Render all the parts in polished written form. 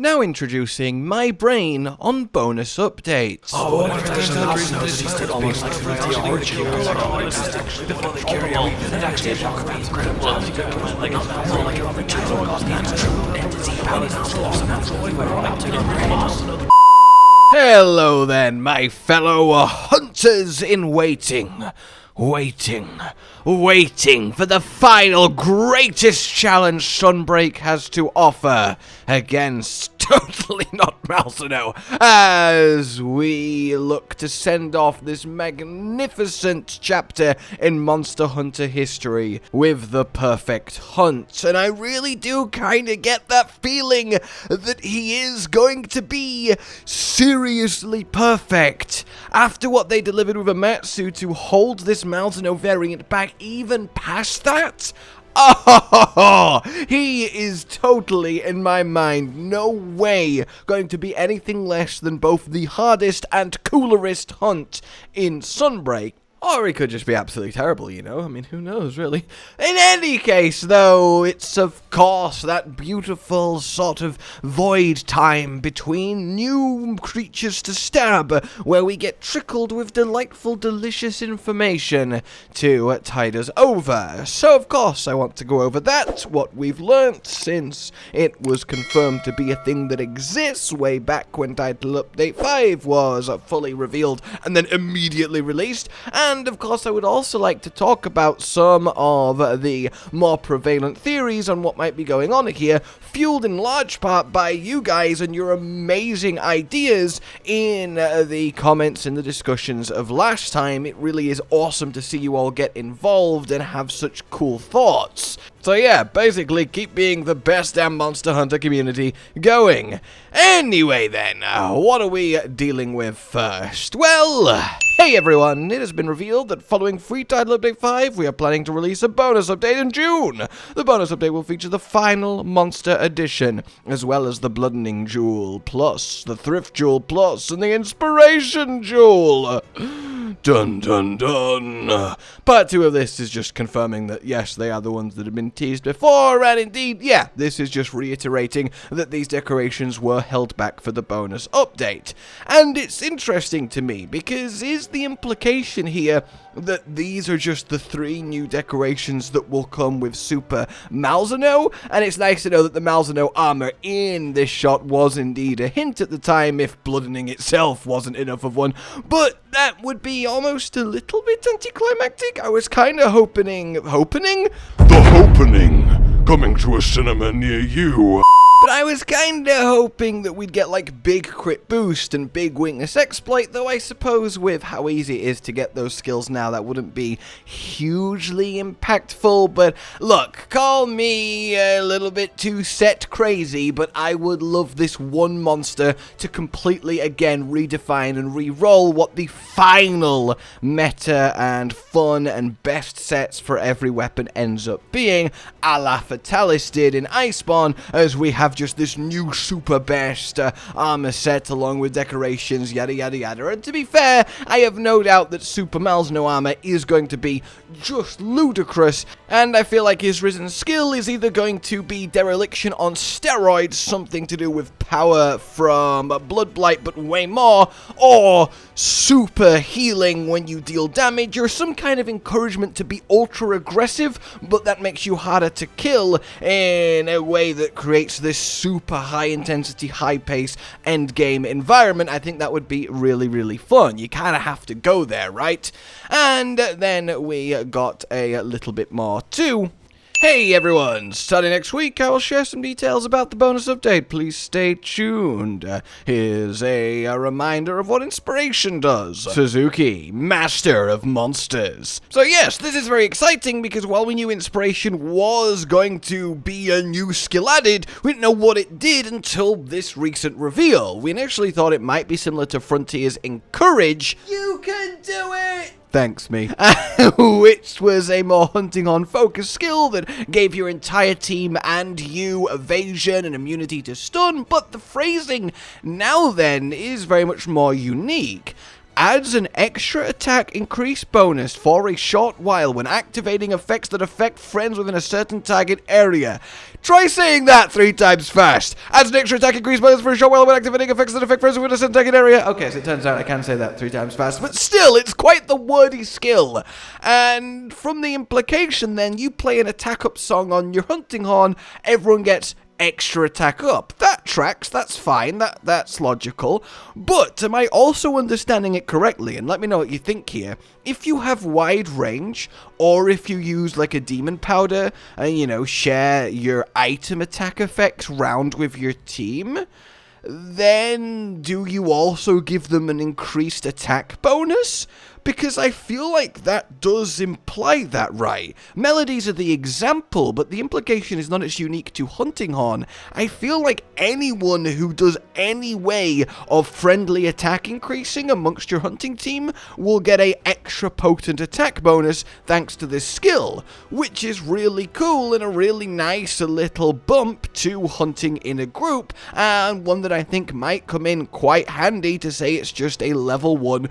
Now introducing my brain on bonus updates. Hello then, my fellow hunters in waiting. Waiting for the final greatest challenge Sunbreak has to offer against totally not Malzeno, as we look to send off this magnificent chapter in Monster Hunter history with the perfect hunt. And I really do kind of get that feeling that he is going to be seriously perfect after what they delivered with Amatsu to hold this Malzeno variant back even past that. Oh, he is totally, in my mind, no way going to be anything less than both the hardest and coolerest hunt in Sunbreak. Or he could just be absolutely terrible, you know? I mean, who knows, really? In any case, though, it's, of course, that beautiful sort of void time between new creatures to stab, where we get trickled with delightful, delicious information to tide us over. So, of course, I want to go over that, what we've learnt since it was confirmed to be a thing that exists way back when Title Update 5 was fully revealed and then immediately released. And, of course, I would also like to talk about some of the more prevalent theories on what might be going on here, fueled in large part by you guys and your amazing ideas in the comments and the discussions of last time. It really is awesome to see you all get involved and have such cool thoughts. So yeah, basically keep being the best damn Monster Hunter community going. Anyway then, what are we dealing with first? Well, hey everyone, it has been revealed that following free Title Update 5, we are planning to release a bonus update in June. The bonus update will feature the final Monster Edition, as well as the Bloodening Jewel Plus, the Thrift Jewel Plus, and the Inspiration Jewel. Dun dun dun. Part 2 of this is just confirming that yes, they are the ones that have been teased before, and indeed, yeah, this is just reiterating that these decorations were held back for the bonus update. And it's interesting to me, because is the implication here that these are just the 3 new decorations that will come with Super Malzeno? And it's nice to know that the Malzeno armor in this shot was indeed a hint at the time, if bloodening itself wasn't enough of one, but that would be almost a little bit anticlimactic. I was kind of hoping? The Hopening, coming to a cinema near you. But I was kinda hoping that we'd get like big crit boost and big weakness exploit, though I suppose with how easy it is to get those skills now, that wouldn't be hugely impactful. But look, call me a little bit too set crazy, but I would love this one monster to completely again redefine and re-roll what the final meta and fun and best sets for every weapon ends up being, a la Fatalis did in Iceborne, as we have just this new super best armor set along with decorations, yada yada yada. And to be fair, I have no doubt that Super Malzeno armor is going to be just ludicrous, and I feel like his risen skill is either going to be dereliction on steroids, something to do with power from Blood Blight but way more, or super healing when you deal damage, or some kind of encouragement to be ultra aggressive, but that makes you harder to kill in a way that creates this super high intensity, high pace end game environment. I think that would be really, really fun. You kind of have to go there, right? And then we got a little bit more too. Hey everyone, starting next week I will share some details about the bonus update. Please stay tuned. Here's a reminder of what Inspiration does. Suzuki, Master of Monsters. So yes, this is very exciting because while we knew Inspiration was going to be a new skill added, we didn't know what it did until this recent reveal. We initially thought it might be similar to Frontier's Encourage. You can do it! Thanks, me. Which was a more hunting on focus skill that gave your entire team and you evasion and immunity to stun, but the phrasing now then is very much more unique. adds an extra attack increase bonus for a short while when activating effects that affect friends within a certain target area. Try saying that 3 times fast. Adds an extra attack increase bonus for a short while when activating effects that affect friends within a certain target area. Okay, so it turns out I can say that 3 times fast, but still, it's quite the wordy skill. And from the implication then, you play an attack up song on your hunting horn, everyone gets extra attack up. That tracks, that's fine, that's logical. But am I also understanding it correctly? And let me know what you think here. If you have wide range, or if you use like a demon powder and, you know, share your item attack effects round with your team, then do you also give them an increased attack bonus? Because I feel like that does imply that, right? Melodies are the example, but the implication is not it's unique to Hunting Horn. I feel like anyone who does any way of friendly attack increasing amongst your hunting team will get a extra potent attack bonus thanks to this skill, which is really cool and a really nice little bump to hunting in a group, and one that I think might come in quite handy to say it's just a level 1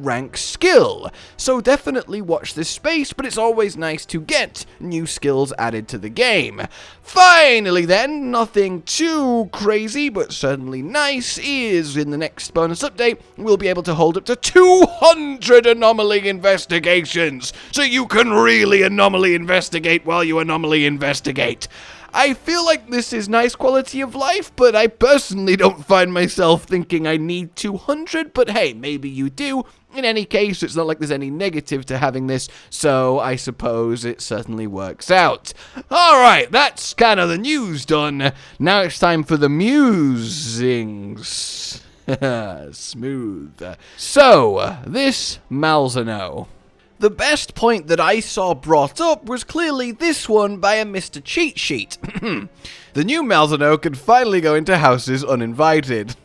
rank skill. So definitely watch this space, but it's always nice to get new skills added to the game. Finally then, nothing too crazy, but certainly nice, is in the next bonus update, we'll be able to hold up to 200 anomaly investigations, so you can really anomaly investigate while you anomaly investigate. I feel like this is nice quality of life, but I personally don't find myself thinking I need 200, but hey, maybe you do. In any case, it's not like there's any negative to having this, so I suppose it certainly works out. Alright, that's kind of the news done. Now it's time for the musings. Smooth. So, this Malzeno. The best point that I saw brought up was clearly this one by a Mr. Cheat Sheet. The new Malzeno can finally go into houses uninvited.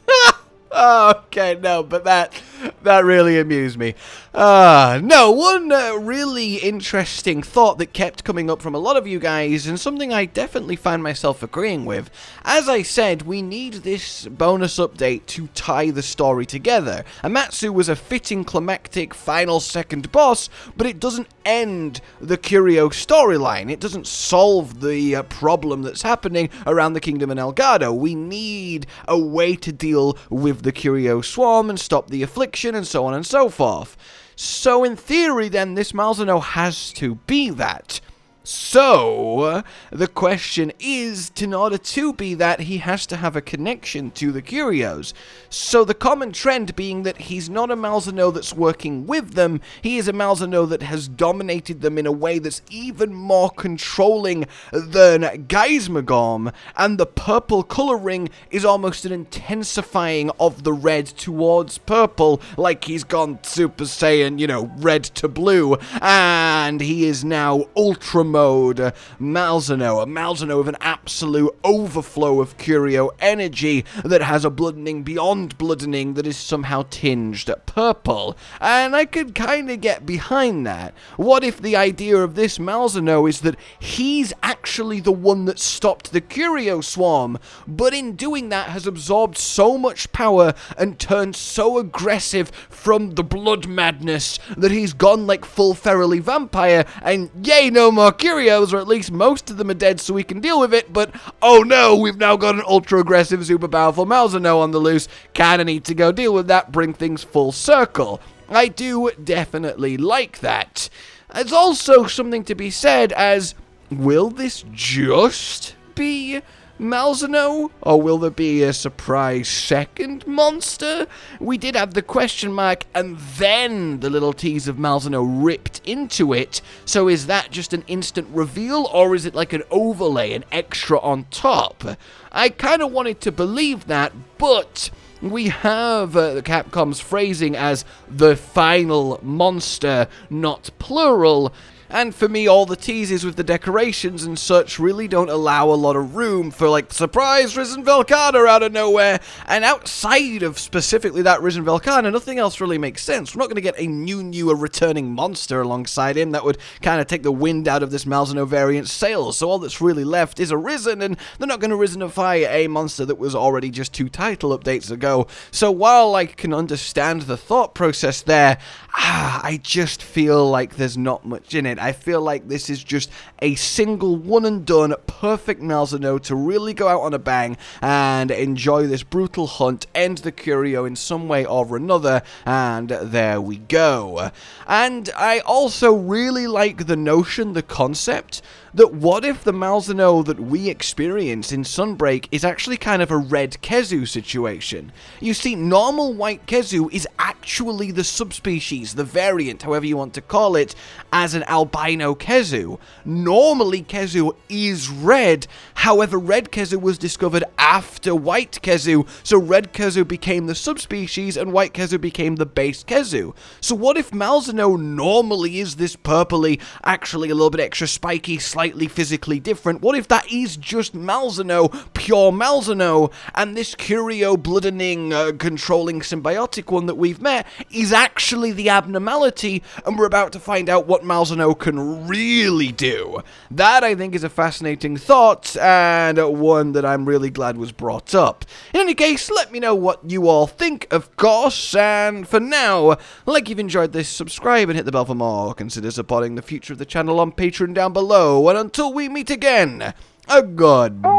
Oh, okay, no, but that really amused me. No, one really interesting thought that kept coming up from a lot of you guys, and something I definitely find myself agreeing with. As I said, we need this bonus update to tie the story together. Amatsu was a fitting climactic final second boss, but it doesn't end the Curio storyline. It doesn't solve the problem that's happening around the kingdom in Elgato. We need a way to deal with the Curio swarm and stop the affliction and so on and so forth. So in theory then, this Malzeno has to be that. So, the question is, in order to be that, he has to have a connection to the Curios. So the common trend being that he's not a Malzeno that's working with them, he is a Malzeno that has dominated them in a way that's even more controlling than Geismagorm, and the purple coloring is almost an intensifying of the red towards purple, like he's gone Super Saiyan, you know, red to blue, and he is now Ultra Mode Malzeno, a Malzeno with an absolute overflow of Curio energy that has a bloodening beyond bloodening that is somehow tinged purple, and I could kind of get behind that. What if the idea of this Malzeno is that he's actually the one that stopped the Curio swarm, but in doing that has absorbed so much power and turned so aggressive from the blood madness that he's gone like full ferally vampire, and yay, no more Curios, or at least most of them are dead so we can deal with it, but oh no, we've now got an ultra aggressive, super powerful Malzeno on the loose, kinda need to go deal with that, bring things full circle. I do definitely like that. There's also something to be said as, will this just be Malzeno, or will there be a surprise second monster? We did have the question mark and then the little tease of Malzeno ripped into it, so is that just an instant reveal, or is it like an overlay, an extra on top? I kind of wanted to believe that, but we have the Capcom's phrasing as the final monster, not plural. And for me, all the teases with the decorations and such really don't allow a lot of room for, like, surprise Risen Velkhana out of nowhere. And outside of specifically that Risen Velkhana, nothing else really makes sense. We're not going to get a a returning monster alongside him that would kind of take the wind out of this Malzeno variant sails. So all that's really left is a Risen, and they're not going to Risenify a monster that was already just 2 title updates ago. So while I can understand the thought process there, I just feel like there's not much in it. I feel like this is just a single one and done perfect Malzeno to really go out on a bang and enjoy this brutal hunt, end the curio in some way or another, and there we go. And I also really like the notion, the concept, that what if the Malzeno that we experience in Sunbreak is actually kind of a red Kezu situation? You see, normal white Kezu is actually the subspecies, the variant, however you want to call it, as an albino Kezu. Normally, Kezu is red, however, red Kezu was discovered after white Kezu, so red Kezu became the subspecies and white Kezu became the base Kezu. So what if Malzeno normally is this purpley, actually a little bit extra spiky, slightly physically different? What if that is just Malzeno, pure Malzeno, and this curio bloodening, controlling symbiotic one that we've met is actually the abnormality, and we're about to find out what Malzeno can really do? That, I think, is a fascinating thought, and one that I'm really glad was brought up. In any case, let me know what you all think, of course, and for now, like you've enjoyed this, subscribe and hit the bell for more. Consider supporting the future of the channel on Patreon down below, and until we meet again, a goodbye.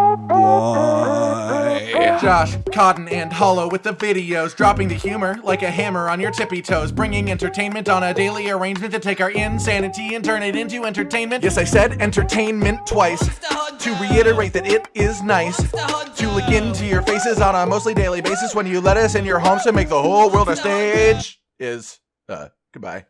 Josh, Cotton, and Hollow with the videos, dropping the humor like a hammer on your tippy toes, bringing entertainment on a daily arrangement to take our insanity and turn it into entertainment. Yes, I said entertainment twice, to reiterate that it is nice to look into your faces on a mostly daily basis when you let us in your homes to make the whole world a stage. Goodbye.